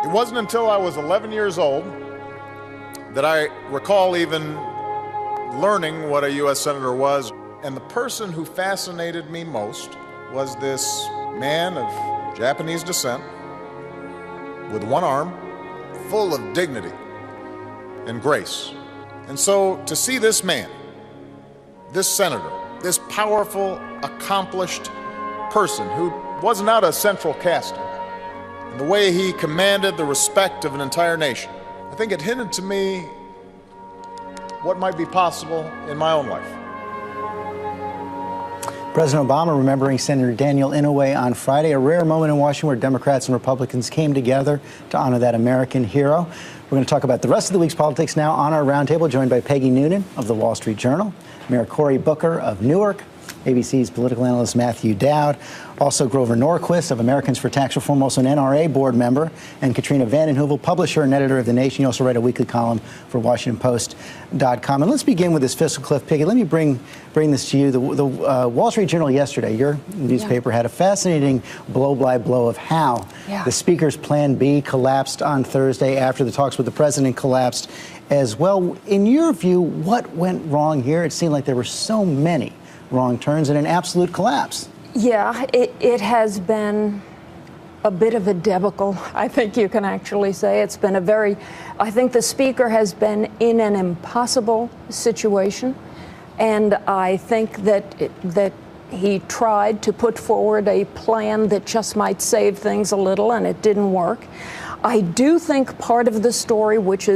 It wasn't until I was 11 years old that I recall even learning what a U.S. Senator was. And the person who fascinated me most was this man of Japanese descent with one arm, full of dignity and grace. And so to see this man, this senator, this powerful, accomplished person who was not a central caster, and the way he commanded the respect of an entire nation, I think it hinted to me what might be possible in my own life. President Obama remembering Senator Daniel Inouye on Friday, a rare moment in Washington where Democrats and Republicans came together to honor that American hero. We're going to talk about the rest of the week's politics now on our roundtable, joined by Peggy Noonan of the Wall Street Journal, Mayor Cory Booker of Newark, ABC's political analyst Matthew Dowd, also Grover Norquist of Americans for Tax Reform, also an NRA board member, and Katrina vanden Heuvel, publisher and editor of The Nation. You also write a weekly column for WashingtonPost.com. And let's begin with this fiscal cliff. Peggy, let me bring this to you. The Wall Street Journal yesterday, your newspaper, had a fascinating blow-by-blow of how the Speaker's Plan B collapsed on Thursday after the talks with the President collapsed as well. In your view, what went wrong here? It seemed like there were so many wrong turns and an absolute collapse. Yeah, it has been a bit of a debacle, I think you can actually say. It's been I think the Speaker has been in an impossible situation, and I think that he tried to put forward a plan that just might save things a little, and it didn't work. I do think part of the story, which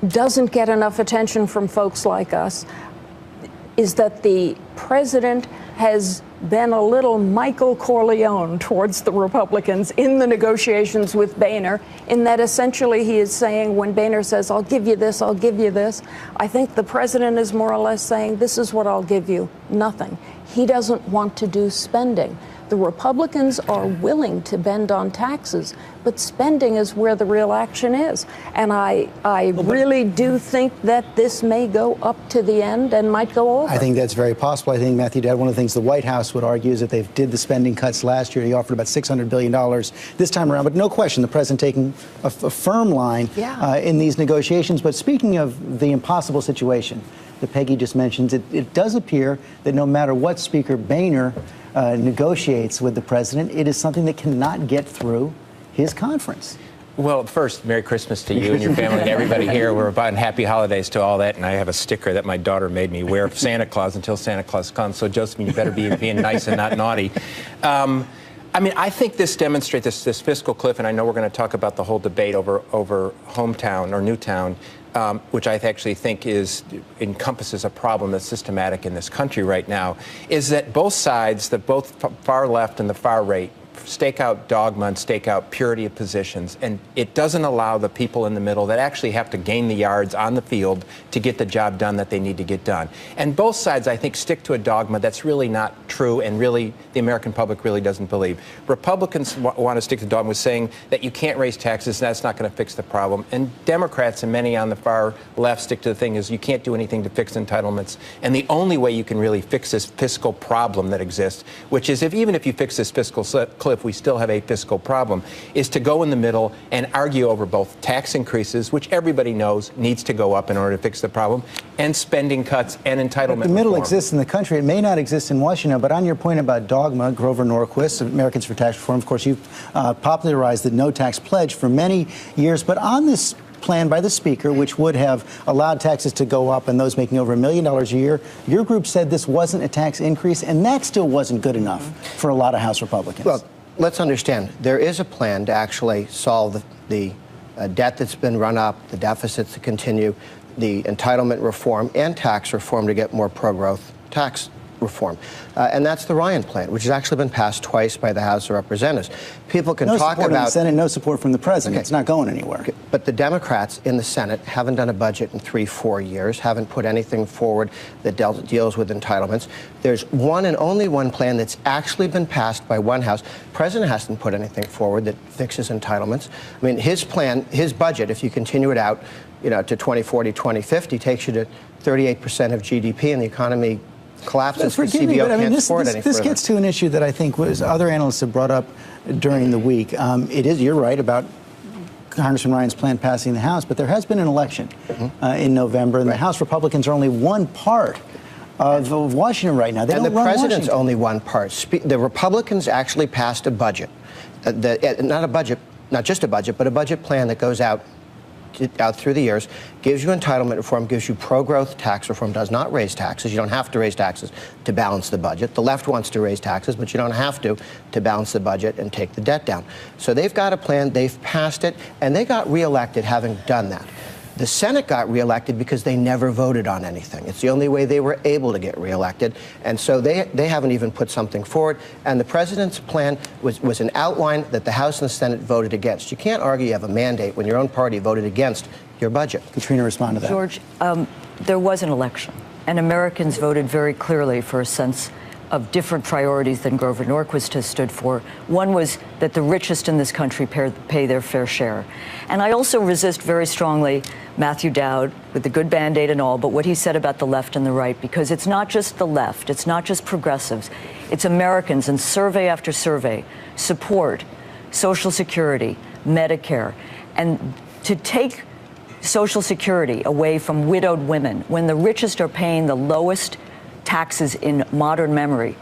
doesn't get enough attention from folks like us, is that the president has been a little Michael Corleone towards the Republicans in the negotiations with Boehner, in that essentially he is saying, when Boehner says, I'll give you this, I'll give you this, I think the president is more or less saying, this is what I'll give you, nothing. He doesn't want to do spending. The Republicans are willing to bend on taxes, but spending is where the real action is. And I really do think that this may go up to the end and might go over. I think that's very possible. I think, Matthew Dowd, one of the things the White House would argue is that they did the spending cuts last year. He offered about $600 billion this time around. But no question, the president taking a firm line in these negotiations. But speaking of the impossible situation that Peggy just mentioned, it does appear that no matter what Speaker Boehner negotiates with the president, it is something that cannot get through his conference. Well, first, Merry Christmas to you and your family and everybody here. We're about happy holidays to all that, and I have a sticker that my daughter made me wear of Santa Claus until Santa Claus comes. So, Josephine, you better be being nice and not naughty. I mean, I think this demonstrates this fiscal cliff, and I know we're going to talk about the whole debate over hometown or Newtown, which I actually think encompasses a problem that's systematic in this country right now, is that both sides, both far left and the far right, stake out dogma and stake out purity of positions, and it doesn't allow the people in the middle that actually have to gain the yards on the field to get the job done that they need to get done. And both sides, I think, stick to a dogma that's really not true and really the American public really doesn't believe. Republicans want to stick to dogma saying that you can't raise taxes, and that's not going to fix the problem. And Democrats and many on the far left stick to the thing is you can't do anything to fix entitlements. And the only way you can really fix this fiscal problem that exists, which is even if you fix this fiscal cliff, we still have a fiscal problem, is to go in the middle and argue over both tax increases, which everybody knows needs to go up in order to fix the problem, and spending cuts and entitlement The middle reform. exists in the country. It may not exist in Washington, but on your point about dogma, Grover Norquist, Americans for Tax Reform, of course, you've popularized the no tax pledge for many years, but on this plan by the Speaker, which would have allowed taxes to go up and those making over $1 million a year, your group said this wasn't a tax increase, and that still wasn't good enough for a lot of House Republicans. Well, let's understand, there is a plan to actually solve the debt that's been run up, the deficits to continue, the entitlement reform and tax reform to get more pro-growth tax reform. And that's the Ryan plan, which has actually been passed twice by the House of Representatives. People can talk support about in the Senate, no support from the president. It's not going anywhere. But the Democrats in the Senate haven't done a budget in 3-4 years, haven't put anything forward that deals with entitlements. There's one and only one plan that's actually been passed by one House. The president hasn't put anything forward that fixes entitlements. I mean, his plan, his budget, if you continue it out, to 2040, 2050, takes you to 38% of GDP, and the economy collapses because CBO can't support any further. This gets to an issue that I think other analysts have brought up during the week. You're right about Congressman Ryan's plan passing the House, but there has been an election in November, and the House Republicans are only one part of Washington right now. They and don't the run president's Washington. only one part. The Republicans actually passed a budget, not just a budget, but a budget plan that goes out through the years, gives you entitlement reform, gives you pro-growth tax reform, does not raise taxes. You don't have to raise taxes to balance the budget. The left wants to raise taxes, but you don't have to balance the budget and take the debt down. So they've got a plan, they've passed it, and they got reelected having done that. The Senate got reelected because they never voted on anything. It's the only way they were able to get reelected. And so they haven't even put something forward. And the president's plan was an outline that the House and the Senate voted against. You can't argue you have a mandate when your own party voted against your budget. Katrina, respond to that. George, there was an election, and Americans voted very clearly for a sense of different priorities than Grover Norquist has stood for. One was that the richest in this country pay their fair share. And I also resist very strongly Matthew Dowd, with the good Band-Aid and all, but what he said about the left and the right, because it's not just the left, it's not just progressives, it's Americans, and survey after survey support Social Security, Medicare, and to take Social Security away from widowed women when the richest are paying the lowest taxes in modern memory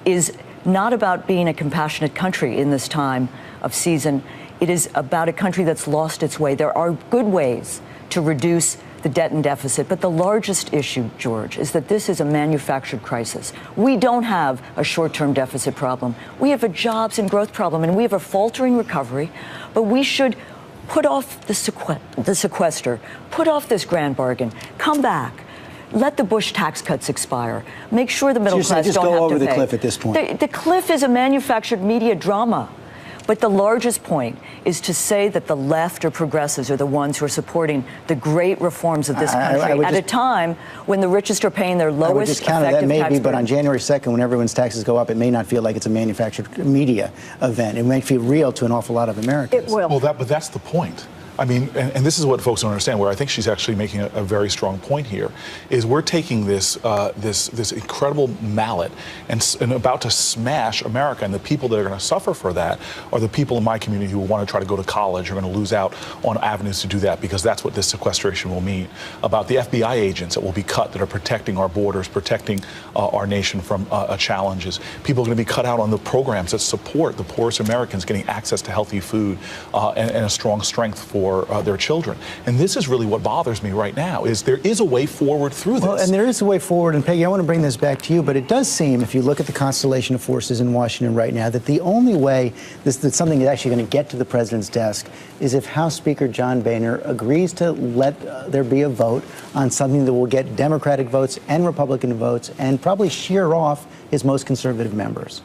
is not about being a compassionate country in this time of season. It is about a country that's lost its way. There are good ways to reduce the debt and deficit, but the largest issue, George, is that this is a manufactured crisis. We don't have a short-term deficit problem. We have a jobs and growth problem, and we have a faltering recovery, but we should put off the sequester, put off this grand bargain, come back. Let the Bush tax cuts expire. Make sure the middle class just don't go have over to the pay. cliff at this point. The cliff is a manufactured media drama. But the largest point is to say that the left or progressives are the ones who are supporting the great reforms of this country at a time when the richest are paying their lowest I would just counter that maybe, but on January 2nd, when everyone's taxes go up, it may not feel like it's a manufactured media event. It may feel real to an awful lot of Americans. It will. Well, but that's the point. I mean, and this is what folks don't understand, where I think she's actually making a very strong point here, is we're taking this this incredible mallet and about to smash America, and the people that are going to suffer for that are the people in my community who want to try to go to college, are going to lose out on avenues to do that, because that's what this sequestration will mean. About the FBI agents that will be cut, that are protecting our borders, protecting our nation from challenges. People are going to be cut out on the programs that support the poorest Americans getting access to healthy food and a strong strength for their children. And this is really what bothers me right now, is there is a way forward through this. Well, and there is a way forward, and Peggy, I want to bring this back to you, but it does seem, if you look at the constellation of forces in Washington right now, that the only way that something is actually going to get to the president's desk is if House Speaker John Boehner agrees to let there be a vote on something that will get Democratic votes and Republican votes and probably shear off his most conservative members.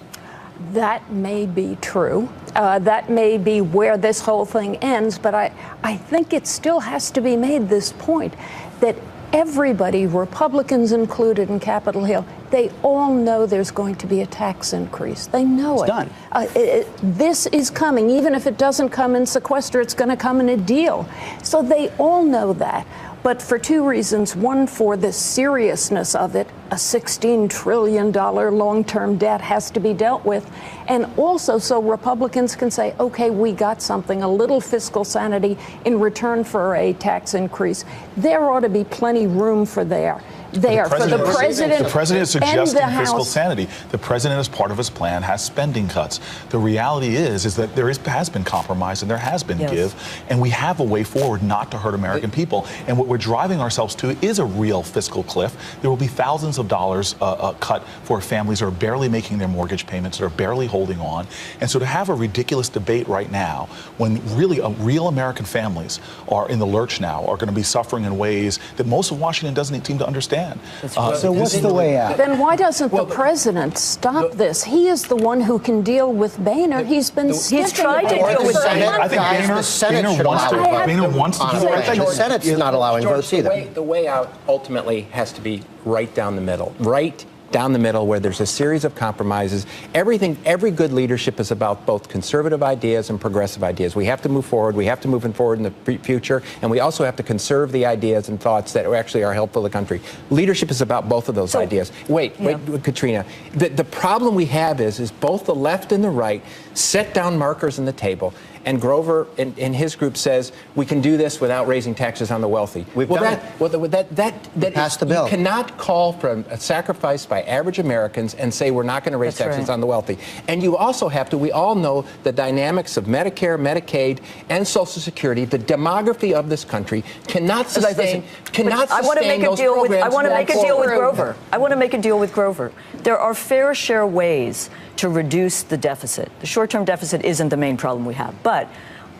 That may be true. That may be where this whole thing ends, but I think it still has to be made this point that everybody, Republicans included in Capitol Hill, they all know there's going to be a tax increase. They know it's it. Done. This is coming. Even if it doesn't come in sequester, it's going to come in a deal. So they all know that. But for two reasons. One, for the seriousness of it, a $16 trillion long-term debt has to be dealt with. And also so Republicans can say, okay, we got something, a little fiscal sanity in return for a tax increase. There ought to be plenty room for there. For the president. The president is suggesting and the fiscal House. sanity. The president, as part of his plan, has spending cuts. The reality is that there has been compromise and there has been give, and we have a way forward not to hurt American people. And what we're driving ourselves to is a real fiscal cliff. There will be thousands of dollars cut for families that are barely making their mortgage payments, that are barely holding on. And so to have a ridiculous debate right now, when really real American families are in the lurch now, are going to be suffering in ways that most of Washington doesn't seem to understand. So what's the way out? Then why doesn't the president stop this? He is the one who can deal with Boehner. He's been tried to deal with I think Boehner wants to do the right thing. The Senate's not allowing votes either. The way out ultimately has to be right down the middle. Right down the middle, where there's a series of compromises. Every good leadership is about both conservative ideas and progressive ideas. We have to move forward. We have to move forward in the future, and we also have to conserve the ideas and thoughts that actually are helpful to the country. Leadership is about both of those ideas. Wait, Katrina. The problem we have is both the left and the right set down markers on the table And Grover and his group says we can do this without raising taxes on the wealthy. Passed the bill. You cannot call for a sacrifice by average Americans and say we're not going to raise taxes on the wealthy. And you also have to, we all know the dynamics of Medicare, Medicaid, and Social Security, the demography of this country cannot sustain, I want to make a deal with Grover. I want to make a deal with Grover. There are fair share ways to reduce the deficit. The short-term deficit isn't the main problem we have. But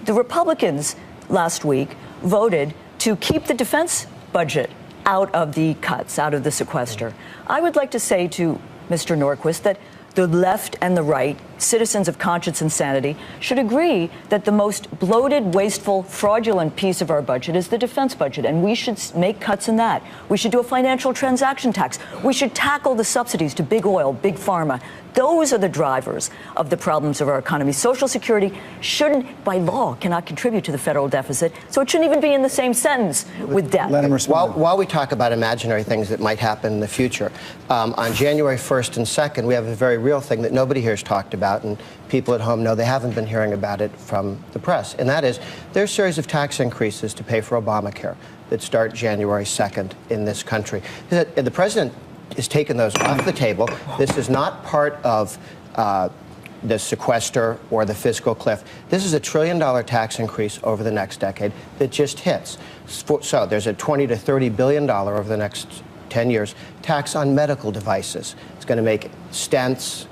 the Republicans last week voted to keep the defense budget out of the cuts, out of the sequester. I would like to say to Mr. Norquist that the left and the right, citizens of conscience and sanity, should agree that the most bloated, wasteful, fraudulent piece of our budget is the defense budget, and we should make cuts in that. We should do a financial transaction tax. We should tackle the subsidies to big oil, big pharma. Those are the drivers of the problems of our economy. Social Security shouldn't, by law, cannot contribute to the federal deficit, so it shouldn't even be in the same sentence with debt. Let him respond. While we talk about imaginary things that might happen in the future, on January 1st and 2nd, we have a very real thing that nobody here has talked about, and people at home know they haven't been hearing about it from the press, and that is there's a series of tax increases to pay for Obamacare that start January 2nd in this country. The president is taking those off the table. This is not part of the sequester or the fiscal cliff. This is a $1 trillion tax increase over the next decade that just hits. So there's a $20 to $30 billion over the next 10 years tax on medical devices. It's going to make stents,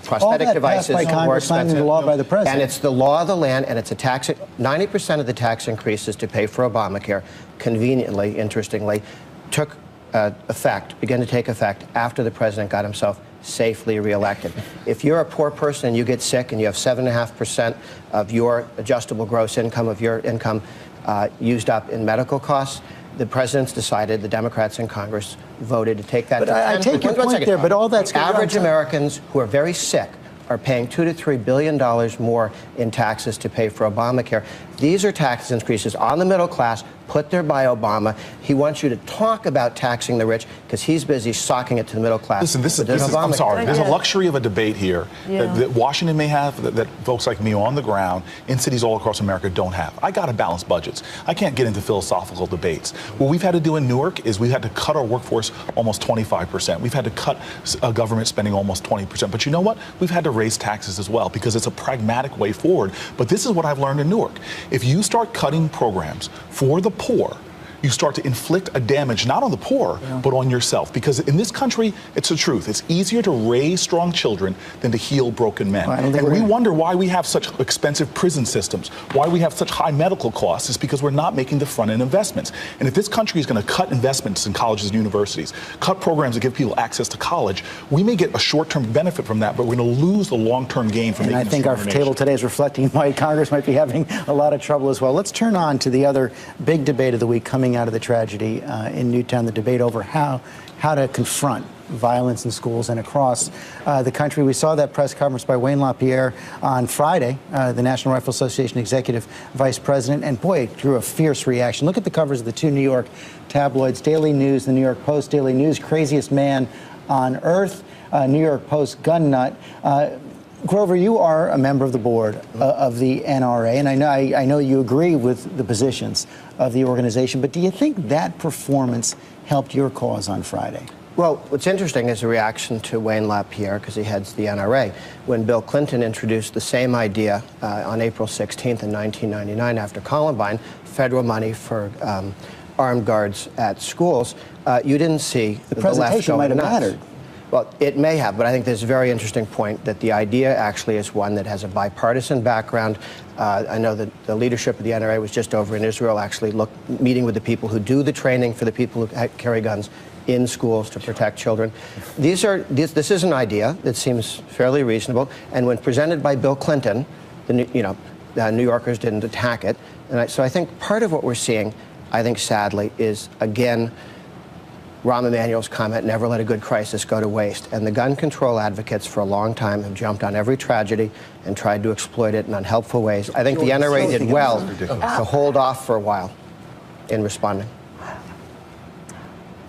prosthetic devices more expensive. The law by the president. And it's the law of the land, and it's a tax. 90% of the tax increases to pay for Obamacare, conveniently, interestingly, began to take effect after the president got himself safely reelected. If you're a poor person and you get sick and you have 7.5% of your adjustable gross income, of your income used up in medical costs, the president's decided, the Democrats in Congress voted to take that. But I take your point there, but all that's average Americans who are very sick are paying $2 to $3 billion more in taxes to pay for Obamacare. These are tax increases on the middle class, put there by Obama. He wants you to talk about taxing the rich because he's busy socking it to the middle class. Listen, I'm sorry. There's a luxury of a debate here that Washington may have, that folks like me on the ground in cities all across America don't have. I got to balance budgets. I can't get into philosophical debates. What we've had to do in Newark is we've had to cut our workforce almost 25%. We've had to cut government spending almost 20%. But you know what? We've had to raise taxes as well because it's a pragmatic way forward. But this is what I've learned in Newark. If you start cutting programs for the poor, you start to inflict a damage not on the poor, but on yourself. Because in this country, it's the truth. It's easier to raise strong children than to heal broken men. And we wonder why we have such expensive prison systems, why we have such high medical costs. It's because we're not making the front-end investments. And if this country is going to cut investments in colleges and universities, cut programs that give people access to college, we may get a short-term benefit from that, but we're going to lose the long-term gain from making I think our table today is reflecting why Congress might be having a lot of trouble as well. Let's turn on to the other big debate of the week coming out of the tragedy in Newtown, the debate over how to confront violence in schools and across the country. We saw that press conference by Wayne LaPierre on Friday, the National Rifle Association Executive Vice President, and boy, it drew a fierce reaction. Look at the covers of the two New York tabloids, Daily News, the New York Post, Daily News, craziest man on earth, New York Post, gun nut. Grover, you are a member of the board of the NRA, and I know you agree with the positions of the organization, but do you think that performance helped your cause on Friday? Well, what's interesting is a reaction to Wayne LaPierre, because he heads the NRA. When Bill Clinton introduced the same idea on April 16th in 1999 after Columbine, federal money for armed guards at schools, you didn't see the presentation might have mattered. Well, it may have, but I think there's a very interesting point that the idea actually is one that has a bipartisan background. I know that the leadership of the NRA was just over in Israel, actually meeting with the people who do the training for the people who carry guns in schools to protect children. This is an idea that seems fairly reasonable, and when presented by Bill Clinton, New Yorkers didn't attack it. And so I think part of what we're seeing, I think sadly, is again Rahm Emanuel's comment, never let a good crisis go to waste. And the gun control advocates for a long time have jumped on every tragedy and tried to exploit it in unhelpful ways. I think the NRA did well to hold off for a while in responding.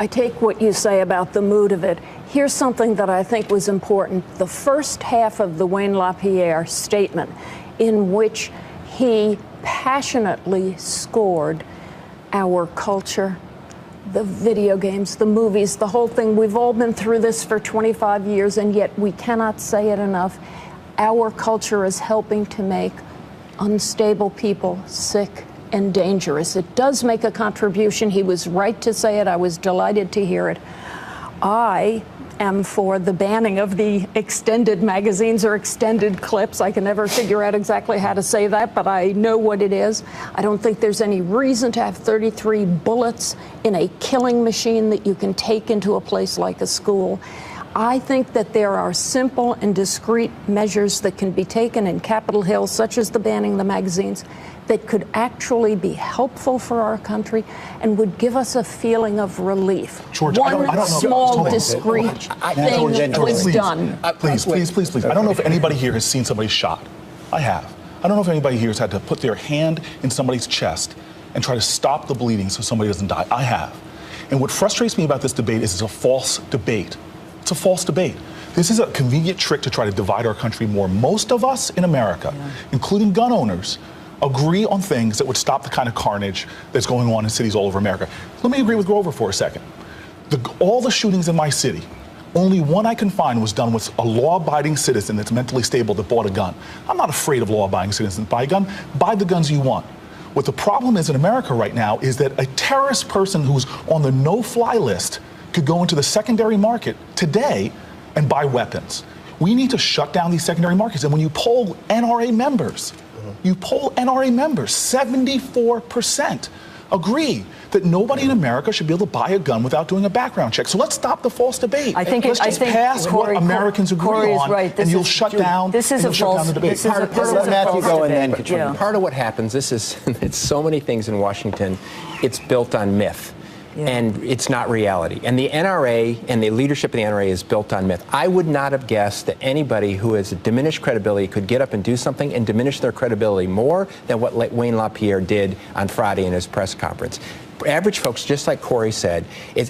I take what you say about the mood of it. Here's something that I think was important. The first half of the Wayne LaPierre statement, in which he passionately scored our culture, the video games, the movies, the whole thing. We've all been through this for 25 years, and yet we cannot say it enough. Our culture is helping to make unstable people sick and dangerous. It does make a contribution. He was right to say it. I was delighted to hear it. I am for the banning of the extended magazines or extended clips. I can never figure out exactly how to say that, but I know what it is. I don't think there's any reason to have 33 bullets in a killing machine that you can take into a place like a school. I think that there are simple and discreet measures that can be taken in Capitol Hill, such as the banning the magazines, that could actually be helpful for our country and would give us a feeling of relief. George, One I don't know. small, discreet thing was done. Please. I don't know if anybody here has seen somebody shot. I have. I don't know if anybody here has had to put their hand in somebody's chest and try to stop the bleeding so somebody doesn't die. I have. And what frustrates me about this debate is it's a false debate. It's a false debate. This is a convenient trick to try to divide our country more. Most of us in America, including gun owners, agree on things that would stop the kind of carnage that's going on in cities all over America. Let me agree with Grover for a second. All the shootings in my city, only one I can find was done with a law-abiding citizen that's mentally stable that bought a gun. I'm not afraid of law-abiding citizens that buy a gun. Buy the guns you want. What the problem is in America right now is that a terrorist person who's on the no-fly list could go into the secondary market today and buy weapons. We need to shut down these secondary markets. And when you poll NRA members, 74% agree that nobody in America should be able to buy a gun without doing a background check. So let's stop the false debate. Let's just pass Cory, what Americans agree Cory on, right. and you'll shut down the debate. Part of what happens, it's so many things in Washington, it's built on myth. And it's not reality. And the NRA and the leadership of the NRA is built on myth. I would not have guessed that anybody who has diminished credibility could get up and do something and diminish their credibility more than what Wayne LaPierre did on Friday in his press conference. Average folks, just like Cory said,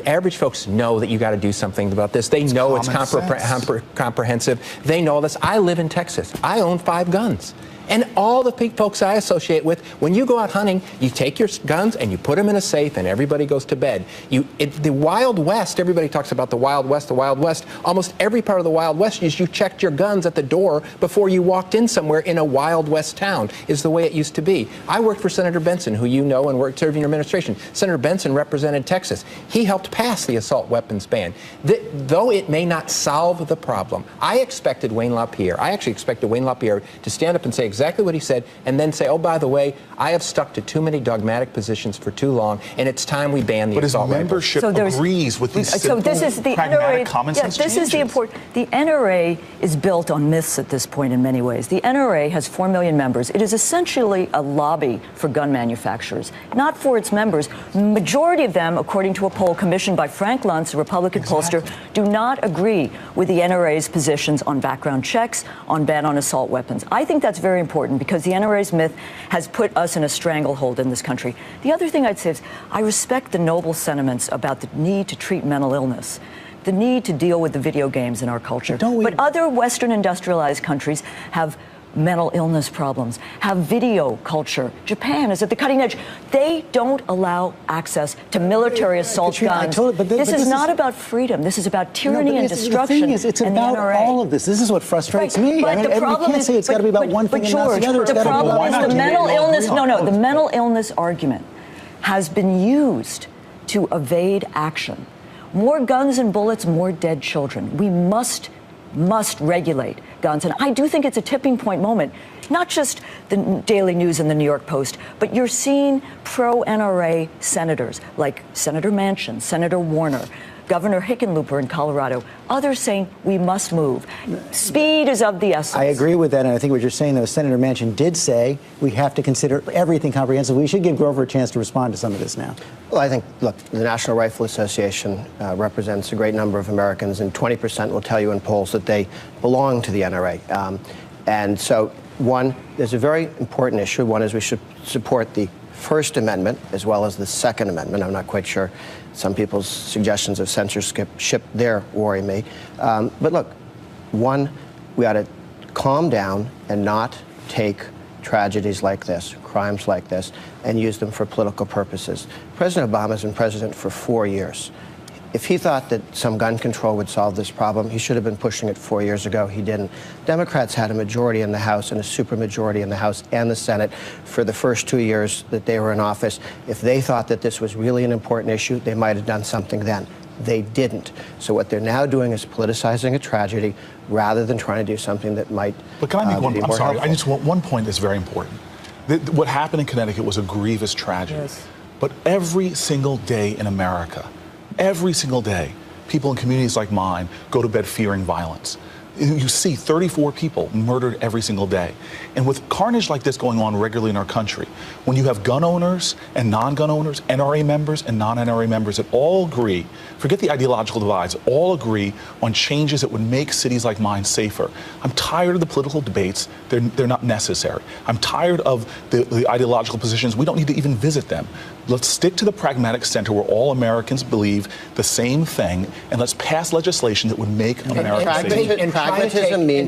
average folks know that you got to do something about this. They know it's comprehensive. They know this. I live in Texas. I own 5 guns. And all the folks I associate with, when you go out hunting, you take your guns and you put them in a safe and everybody goes to bed. The Wild West, everybody talks about the Wild West, almost every part of the Wild West is you checked your guns at the door before you walked in somewhere in a Wild West town, is the way it used to be. I worked for Senator Benson, who you know and served in your administration. Senator Benson represented Texas. He helped pass the assault weapons ban. Though it may not solve the problem, I expected Wayne LaPierre to stand up and say exactly what he said, and then say, oh, by the way, I have stuck to too many dogmatic positions for too long, and it's time we ban the assault rifle. But his membership agrees with these simple, pragmatic, common sense changes. This is the important. The NRA is built on myths at this point in many ways. The NRA has 4 million members. It is essentially a lobby for gun manufacturers, not for its members. The majority of them, according to a poll commissioned by Frank Luntz, a Republican pollster, do not agree with the NRA's positions on background checks, on ban on assault weapons. I think that's very important because the NRA's myth has put us in a stranglehold in this country. The other thing I'd say is I respect the noble sentiments about the need to treat mental illness, the need to deal with the video games in our culture. But other Western industrialized countries have mental illness problems, have video culture. Japan is at the cutting edge. They don't allow access to military assault guns. This is not about freedom. This is about tyranny and destruction. The thing is, it's about all of this. This is what frustrates me. But the problem you can't say it's got to be about one thing and not the other. The problem is the mental illness. The mental illness argument has been used to evade action. More guns and bullets, more dead children. We must regulate guns. And I do think it's a tipping point moment, not just the Daily News and the New York Post, but you're seeing pro-NRA senators like Senator Manchin, Senator Warner, Governor Hickenlooper in Colorado, others saying we must move. Speed is of the essence. I agree with that, and I think what you're saying, though, Senator Manchin did say we have to consider everything comprehensive. We should give Grover a chance to respond to some of this now. Well, I think, look, the National Rifle Association represents a great number of Americans, and 20% will tell you in polls that they belong to the NRA. And so, one, there's a very important issue. One is we should support the First Amendment as well as the Second Amendment. I'm not quite sure. Some people's suggestions of censorship there worry me. But look, one, we ought to calm down and not take tragedies like this, crimes like this, and use them for political purposes. President Obama's been president for 4 years. If he thought that some gun control would solve this problem, he should have been pushing it 4 years ago. He didn't. Democrats had a majority in the House and a supermajority in the House and the Senate for the first 2 years that they were in office. If they thought that this was really an important issue, they might have done something then. They didn't. So what they're now doing is politicizing a tragedy rather than trying to do something that might But can I make one? be I'm more sorry. helpful. I just want one point that's very important. What happened in Connecticut was a grievous tragedy. Yes. But every single day in America, every single day, people in communities like mine go to bed fearing violence. You see 34 people murdered every single day. And with carnage like this going on regularly in our country, when you have gun owners and non-gun owners, NRA members and non-NRA members that all agree, forget the ideological divides, all agree on changes that would make cities like mine safer. I'm tired of the political debates. They're not necessary. I'm tired of the ideological positions. We don't need to even visit them. Let's stick to the pragmatic center where all Americans believe the same thing, and let's pass legislation that would make America safer.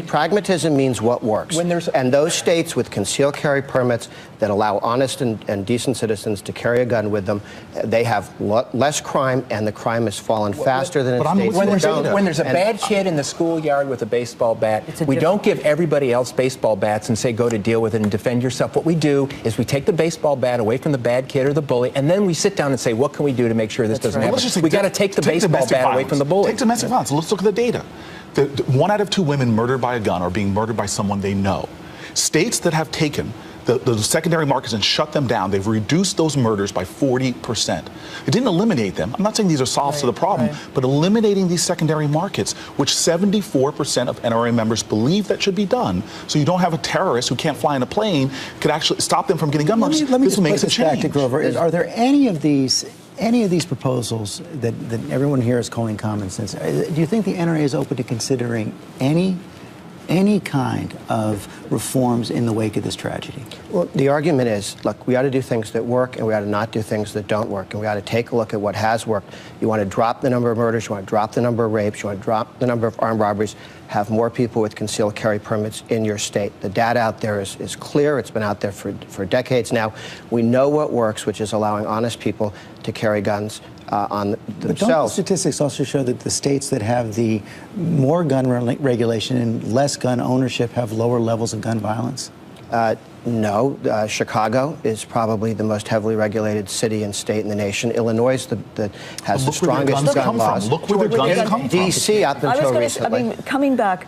Pragmatism means what works. And those states with concealed carry permits that allow honest and decent citizens to carry a gun with them, they have less crime, and the crime has fallen faster than in states that don't. When there's a bad kid in the schoolyard with a baseball bat, we don't give everybody else baseball bats and say go to deal with it and defend yourself. What we do is we take the baseball bat away from the bad kid or the bully, and then we sit down and say, what can we do to make sure this doesn't happen? We got to take the baseball bat away from the bully. Take domestic violence. Let's look at the data. 1 out of 2 women murdered by a gun are being murdered by someone they know. States that have taken the secondary markets and shut them down, they've reduced those murders by 40%. It didn't eliminate them. I'm not saying these are solves to the problem, but eliminating these secondary markets, which 74% of NRA members believe that should be done, so you don't have a terrorist who can't fly in a plane, could actually stop them from getting gun murders. Let me this just makes put this back to Grover. Are there any of these proposals that everyone here is calling common sense? Do you think the NRA is open to considering any kind of reforms in the wake of this tragedy? Well, the argument is, look, we ought to do things that work, and we ought to not do things that don't work, and we ought to take a look at what has worked. You want to drop the number of murders, you want to drop the number of rapes, you want to drop the number of armed robberies, have more people with concealed carry permits in your state. The data out there is clear. It's been out there for decades now. We know what works, which is allowing honest people to carry guns on themselves. But don't the statistics also show that the states that have the more gun regulation and less gun ownership have lower levels of gun violence? No. Chicago is probably the most heavily regulated city and state in the nation. Illinois that has the strongest gun laws. Look where the guns come from. D.C. up until recently. I mean, coming back,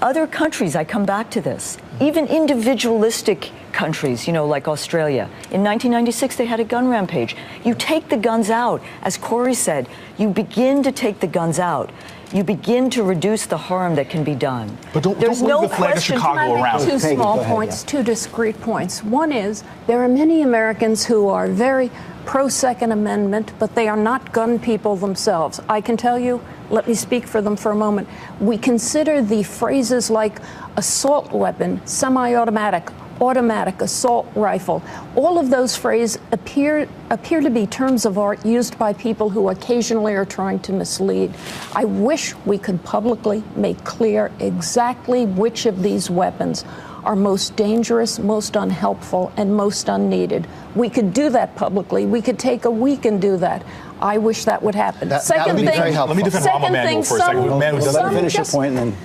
other countries, I come back to this, even individualistic countries, like Australia. In 1996, they had a gun rampage. You take the guns out. As Cory said, you begin to take the guns out. You begin to reduce the harm that can be done. But don't wave the flag of Chicago around. Two small points, two discrete points. One is there are many Americans who are very pro-Second Amendment, but they are not gun people themselves. I can tell you, let me speak for them for a moment. We consider the phrases like assault weapon, semi-automatic, automatic, assault rifle. All of those phrases appear to be terms of art used by people who occasionally are trying to mislead. I wish we could publicly make clear exactly which of these weapons are most dangerous, most unhelpful, and most unneeded. We could do that publicly. We could take a week and do that. I wish that would happen. That would be very helpful. Let me defend Rahm Emanuel for a second. Let me finish your point and then.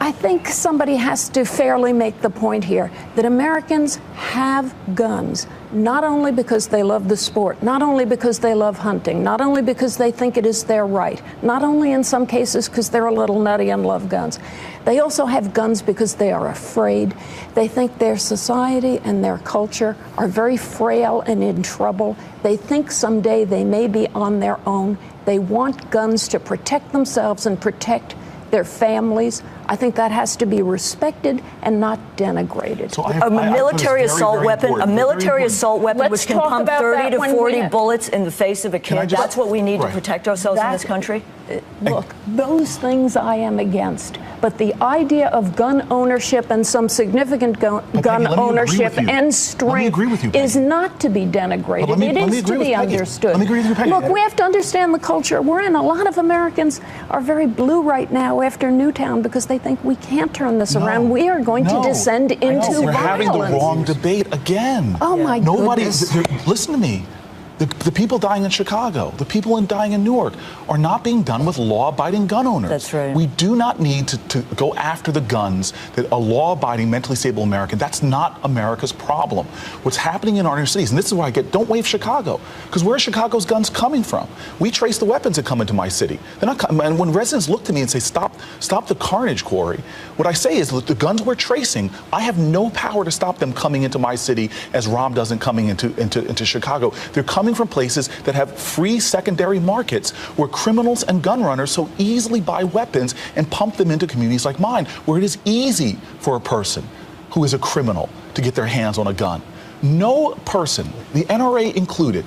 I think somebody has to fairly make the point here that Americans have guns, not only because they love the sport, not only because they love hunting, not only because they think it is their right, not only in some cases because they're a little nutty and love guns. They also have guns because they are afraid. They think their society and their culture are very frail and in trouble. They think someday they may be on their own. They want guns to protect themselves and protect their families. I think that has to be respected and not denigrated. So a military assault weapon which can pump 30 to 40 bullets in the face of a kid. That's what we need to protect ourselves in this country. Look, those things I am against. But the idea of gun ownership and some significant gun ownership and strength is not to be denigrated. It is to be understood. Let me agree with you, Peggy. Look, we have to understand the culture we're in. A lot of Americans are very blue right now after Newtown because they think we can't turn this around. We are going to descend into violence. We're having the wrong debate again. Oh, my goodness. Listen to me. The people dying in Chicago, the people dying in Newark are not being done with law-abiding gun owners. That's right. We do not need to go after the guns that a law-abiding, mentally stable American. That's not America's problem. What's happening in our inner cities, and this is why don't wave Chicago, because where are Chicago's guns coming from? We trace the weapons that come into my city. They're not, and when residents look to me and say, stop the carnage, Cory, what I say is, that the guns we're tracing, I have no power to stop them coming into my city as Rob doesn't coming into Chicago. They're coming from places that have free secondary markets where criminals and gun runners so easily buy weapons and pump them into communities like mine, where it is easy for a person who is a criminal to get their hands on a gun. No person, the NRA included,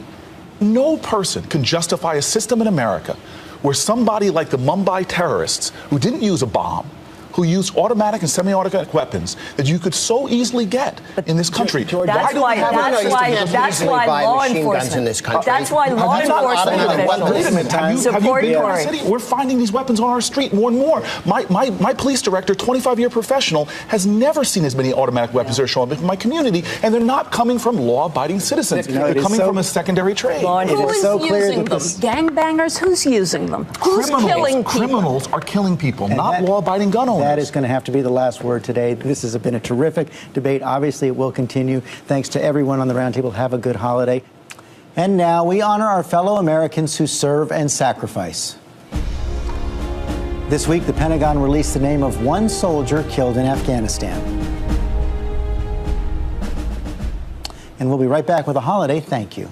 no person can justify a system in America where somebody like the Mumbai terrorists who didn't use a bomb, who used automatic and semi-automatic weapons that you could so easily get in this country. That's why law enforcement in this country. That's why law enforcement support Cory. We're finding these weapons on our street more and more. My police director, 25-year professional, has never seen as many automatic weapons that are showing up in my community, and they're not coming from law-abiding citizens. They're coming from a secondary trade. Who is using them? Gangbangers? Who's using them? Who's killing people? Criminals are killing people, not law-abiding gun owners. That is going to have to be the last word today. This has been a terrific debate. Obviously, it will continue. Thanks to everyone on the Roundtable. Have a good holiday. And now we honor our fellow Americans who serve and sacrifice. This week, the Pentagon released the name of one soldier killed in Afghanistan. And we'll be right back with a holiday thank you.